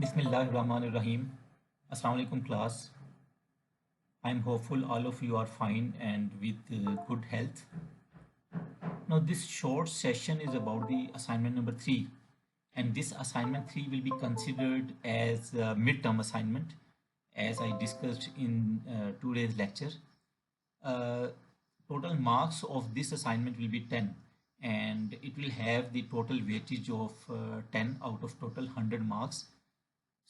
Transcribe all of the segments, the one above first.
Bismillahirrahmanirrahim. Assalamu alaikum class. I'm hopeful all of you are fine and with good health. Now this short session is about the assignment number 3, and this assignment 3 will be considered as a midterm assignment as I discussed in today's lecture. Uh, Total marks of this assignment will be 10, and it will have the total weightage of 10 out of total 100 marks.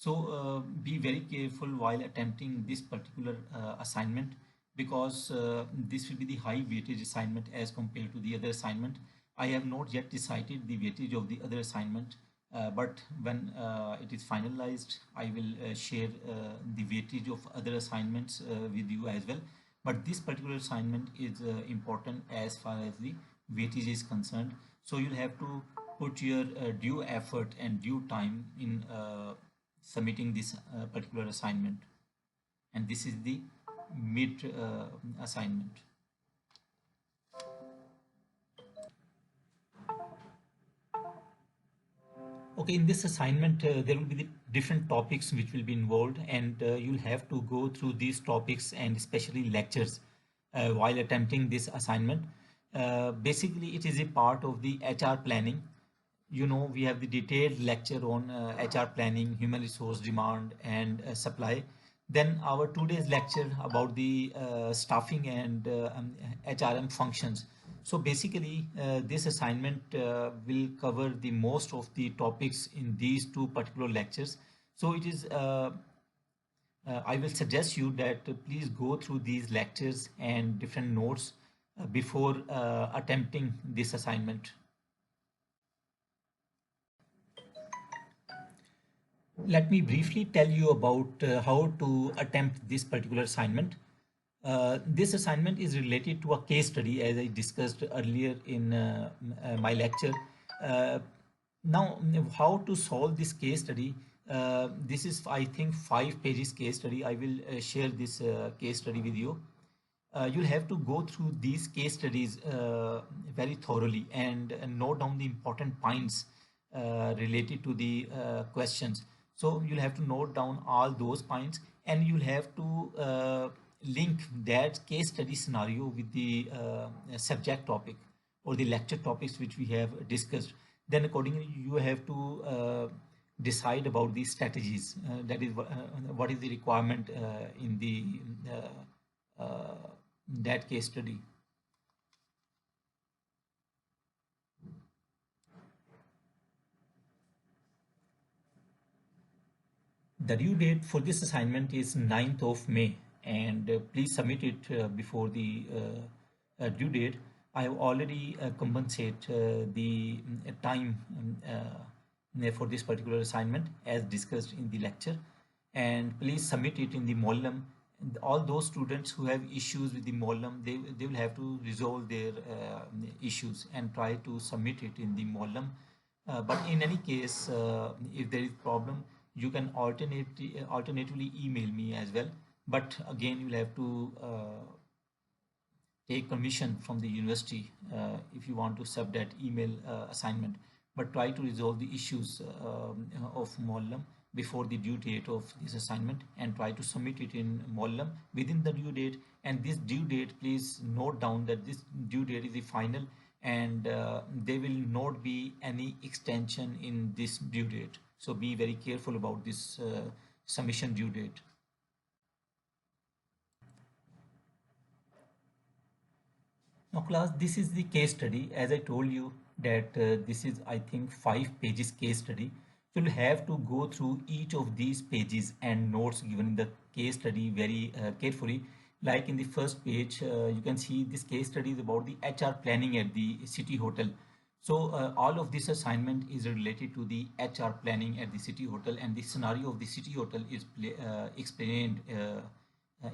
So be very careful while attempting this particular assignment, because this will be the high weightage assignment as compared to the other assignment. I have not yet decided the weightage of the other assignment, but when it is finalized, I will share the weightage of other assignments with you as well. But this particular assignment is important as far as the weightage is concerned. So you'll have to put your due effort and due time in submitting this particular assignment, and this is the mid assignment. Okay, in this assignment there will be the different topics which will be involved, and you'll have to go through these topics and especially lectures while attempting this assignment. Basically it is a part of the HR planning. We have the detailed lecture on HR planning, human resource demand and supply. Then our 2 days lecture about the staffing and HRM functions. So basically this assignment will cover the most of the topics in these two particular lectures. So it is I will suggest you that please go through these lectures and different notes before attempting this assignment. Let me briefly tell you about how to attempt this particular assignment. This assignment is related to a case study as I discussed earlier in my lecture. Uh, Now, how to solve this case study? This is, I think, 5 pages case study. I will share this case study with you. You'll have to go through these case studies very thoroughly and note down the important points related to the questions. So you'll have to note down all those points, and you'll have to link that case study scenario with the subject topic or the lecture topics which we have discussed. Then accordingly you have to decide about the strategies, that is what is the requirement in the that case study. The due date for this assignment is 9th of May, and please submit it before the due date. I have already compensate the time for this particular assignment as discussed in the lecture, and please submit it in the Mollum. And all those students who have issues with the Mollum, they will have to resolve their issues and try to submit it in the Mollum. But in any case, if there is problem, you can alternatively email me as well. But again, you'll have to take permission from the university if you want to sub that email assignment. But try to resolve the issues of Mollum before the due date of this assignment, and try to submit it in Mollum within the due date. And this due date, please note down that this due date is the final, and there will not be any extension in this due date. So be very careful about this submission due date. Now class, this is the case study. As I told you that this is, I think, 5 pages case study. So you'll have to go through each of these pages and notes given in the case study very carefully. Like in the first page, you can see this case study is about the HR planning at the City Hotel. So all of this assignment is related to the HR planning at the City Hotel, and the scenario of the City Hotel is explained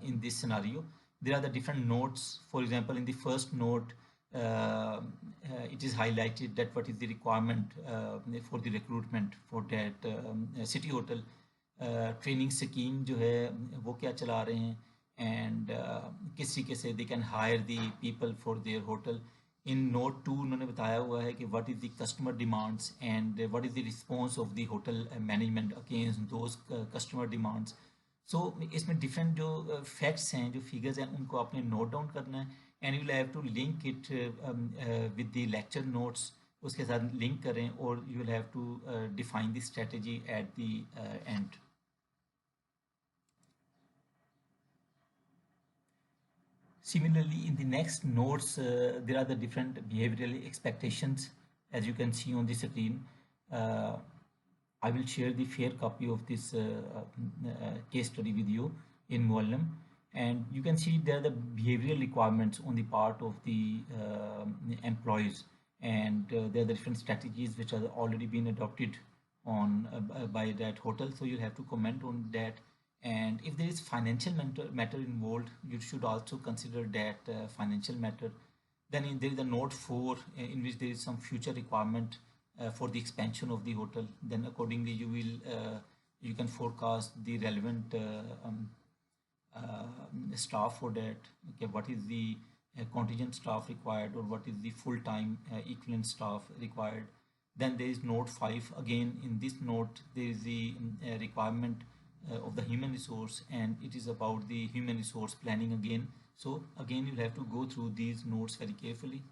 in this scenario. There are the different notes. For example, in the first note, it is highlighted that what is the requirement for the recruitment for that City Hotel. Training scheme जो है वो क्या चला रहे हैं, and किस तरीके से they can hire the people for their hotel, in note 2 उन्होंने बताया हुआ है कि what is the customer demands and what is the response of the hotel management against those customer demands. So इसमें डिफरेंट जो फैक्ट्स हैं, जो figures हैं, उनको आपने नोट डाउन करना है and you will have to link it with the lecture notes. उसके साथ लिंक करें और you will have to define the strategy at the end. Similarly, in the next notes, there are the different behavioral expectations. As you can see on the screen, uh, I will share the fair copy of this case study with you in Muallim. And you can see there are the behavioral requirements on the part of the employees. And there are the different strategies which are already been adopted on by that hotel. So you have to comment on that, and if there is financial matter involved, you should also consider that financial matter. Then there is a note 4 in which there is some future requirement for the expansion of the hotel. Then accordingly you can forecast the relevant staff for that. Okay, what is the contingent staff required, or what is the full-time equivalent staff required. Then there is note 5. Again, in this note there is the requirement of the human resource, and it is about the human resource planning again. So again, you have to go through these notes very carefully.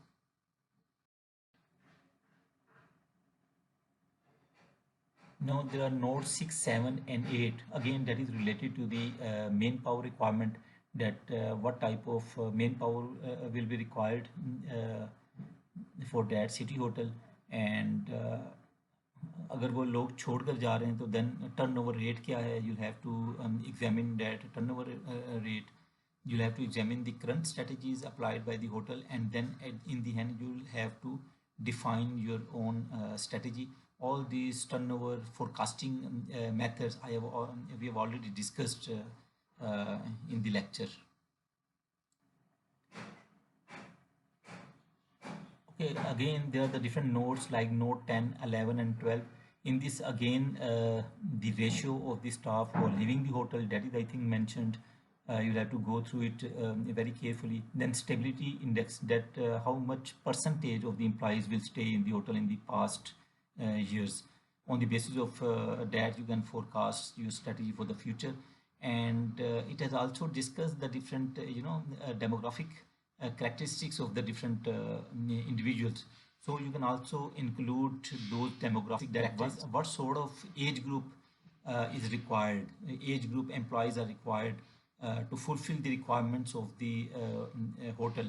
Now there are nodes 6, 7 and 8. Again, that is related to the manpower requirement, that what type of manpower will be required for that city hotel, and अगर वो लोग छोड़ कर जा रहे हैं तो then turnover rate क्या है, you have to examine that turnover rate. You'll have to examine the current strategies applied by the hotel, and then in the end you'll have to define your own strategy. All these turnover forecasting methods we have already discussed in the lecture. Okay, again there are the different nodes like node 10, 11 and 12. In this again the ratio of the staff who are leaving the hotel, that is I think mentioned. You'll have to go through it very carefully. Then stability index, that how much percentage of the employees will stay in the hotel in the past years. On the basis of that you can forecast your strategy for the future. And it has also discussed the different demographic characteristics of the different individuals. So you can also include those demographic, that what sort of age group is required, age group employees are required to fulfill the requirements of the hotel.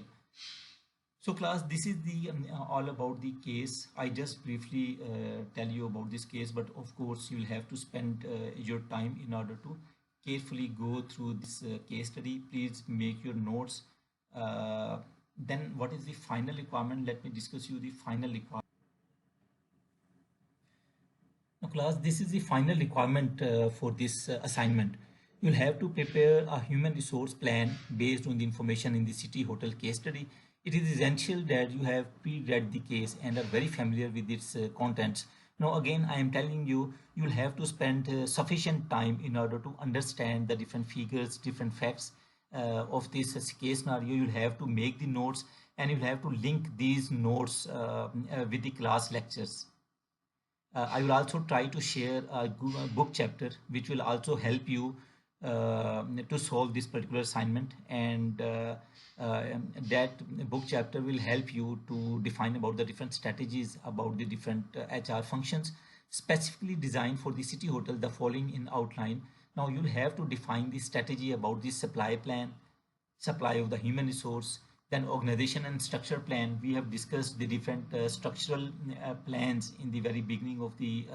So class, this is the all about the case. I just briefly tell you about this case, but of course you will have to spend your time in order to carefully go through this case study. Please make your notes. Then what is the final requirement? Let me discuss you the final requirement. Now class, this is the final requirement for this assignment. You'll have to prepare a human resource plan based on the information in the city hotel case study. It is essential that you have pre-read the case and are very familiar with its contents. Now again, I am telling you, you'll have to spend sufficient time in order to understand the different figures, different facts of this case scenario. You'll have to make the notes, and you'll have to link these notes with the class lectures. I will also try to share a book chapter which will also help you to solve this particular assignment, and that book chapter will help you to define about the different strategies about the different HR functions specifically designed for the city hotel. The following in outline. Now you'll have to define the strategy about the supply plan, supply of the human resource. Then organization and structure plan. We have discussed the different structural plans in the very beginning of the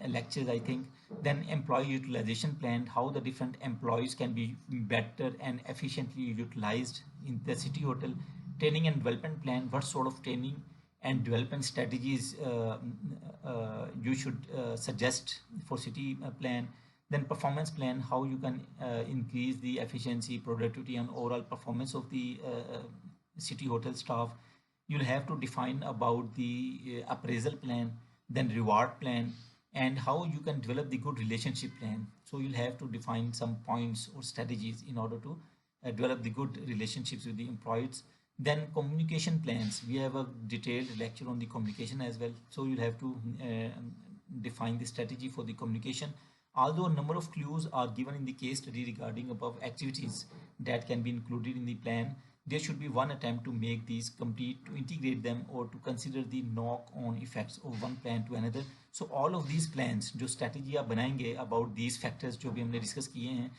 lectures, I think. Then employee utilization plan, how the different employees can be better and efficiently utilized in the city hotel. Training and development plan, what sort of training and development strategies you should suggest for city plan. Then performance plan, how you can increase the efficiency, productivity and overall performance of the city hotel staff. You'll have to define about the appraisal plan, then reward plan, and how you can develop the good relationship plan. So you'll have to define some points or strategies in order to develop the good relationships with the employees. Then communication plans. We have a detailed lecture on the communication as well. So you'll have to define the strategy for the communication. Although a number of clues are given in the case study regarding above activities that can be included in the plan, there should be one attempt to make these complete, to integrate them or to consider the knock-on effects of one plan to another. So all of these plans, जो strategy आप बनाएंगे about these factors जो भी हमने discuss किए हैं,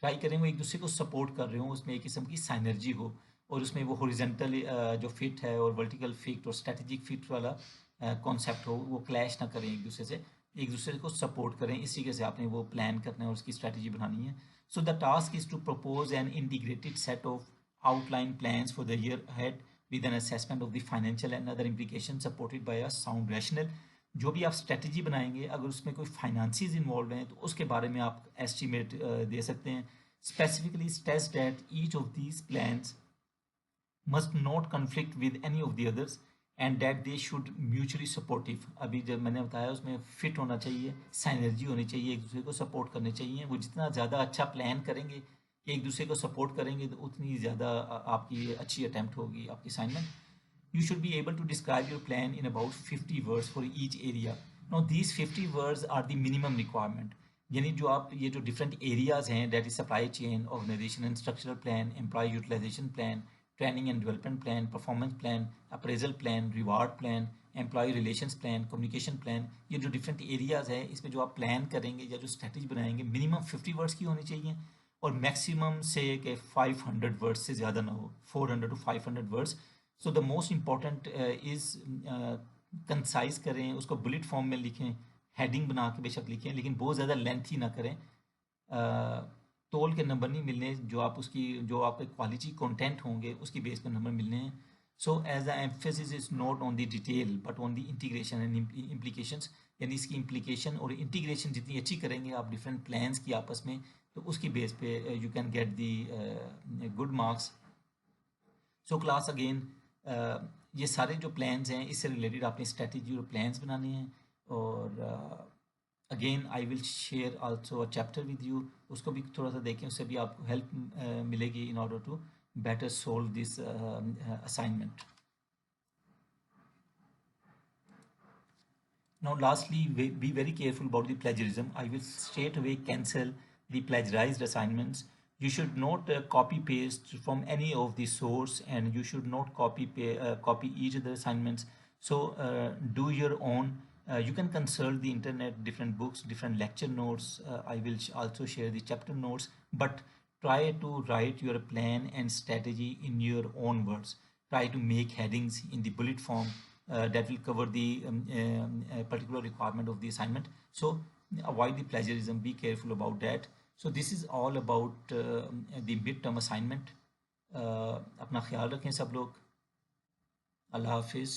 try करें वो एक दूसरे को सपोर्ट कर रहे हो, उसमें एक किस्म की साइनर्जी हो और उसमें वो हॉरिजॉन्टल जो फिट है और वर्टिकल फिट और स्ट्रेटेजिक फिट वाला कॉन्सेप्ट हो, वो क्लैश ना करें एक दूसरे से, एक दूसरे को सपोर्ट करें। इस तरीके से आपने वो प्लान करना है और उसकी स्ट्रेटजी बनानी है। So the task is to propose an integrated set of outline plans for the year ahead with an assessment of the financial and other implications supported by a sound rationale। जो भी आप strategy बनाएंगे अगर उसमें कोई finances involve हैं तो उसके बारे में आप एस्टिमेट दे सकते हैं। Specifically stress that each of these plans must not conflict with any of the others and that they should mutually supportive. अभी जब मैंने बताया उसमें फिट होना चाहिए, साइनर्जी होनी चाहिए, एक दूसरे को सपोर्ट करने चाहिए। वो जितना ज़्यादा अच्छा प्लान करेंगे, एक दूसरे को सपोर्ट करेंगे, तो उतनी ज़्यादा आपकी अच्छी अटैम्प्ट होगी आपकी assignment. You should be able to describe your plan in about 50 words for each area. Now these 50 words are the minimum requirement। यानी जो आप ये जो different areas हैं, that is supply chain, organization and structural plan, employee utilization plan, training and development plan, performance plan, appraisal plan, reward plan, employee relations plan, communication plan, ये जो different areas है इसमें जो आप प्लान करेंगे या जो स्ट्रेटजी बनाएंगे मिनिमम 50 वर्ड्स की होनी चाहिए और मैक्सिमम से कि 500 वर्ड्स से ज़्यादा ना हो, 400 to 500 words. So the most important is concise करें, उसको बुलेट फॉर्म में लिखें, हेडिंग बना के बेशक लिखें लेकिन बहुत ज़्यादा लेंथी ना करें। तोल के नंबर नहीं मिलने, जो आप उसकी जो आपके क्वालिटी कंटेंट होंगे उसकी बेस पर नंबर मिलने हैं। So as the emphasis is not on the detail but on the integration and implications. यानी इसकी इम्प्लीकेशन और इंटीग्रेशन जितनी अच्छी करेंगे आप डिफरेंट प्लान्स की आपस में, तो उसकी बेस पे you can get the good marks. So class again ये सारे जो प्लान्स हैं इससे रिलेटेड आपने स्ट्रेटजी और प्लान्स बनाने हैं। और again I will share also a chapter with you, उसको भी थोड़ा सा देखें, उससे भी आपको हेल्प मिलेगी in order to better solve this assignment. Now lastly, be very careful about the plagiarism. I will straight away cancel the plagiarized assignments. You should not copy paste from any of the source and you should not copy each of the assignments. So do your own. You can consult the internet, different books, different lecture notes. I will also share the chapter notes, but try to write your plan and strategy in your own words. Try to make headings in the bullet form that will cover the particular requirement of the assignment. So avoid the plagiarism, be careful about that. So this is all about the midterm assignment. अपना ख्याल रखें सब लोग। अल्लाह हाफिज़।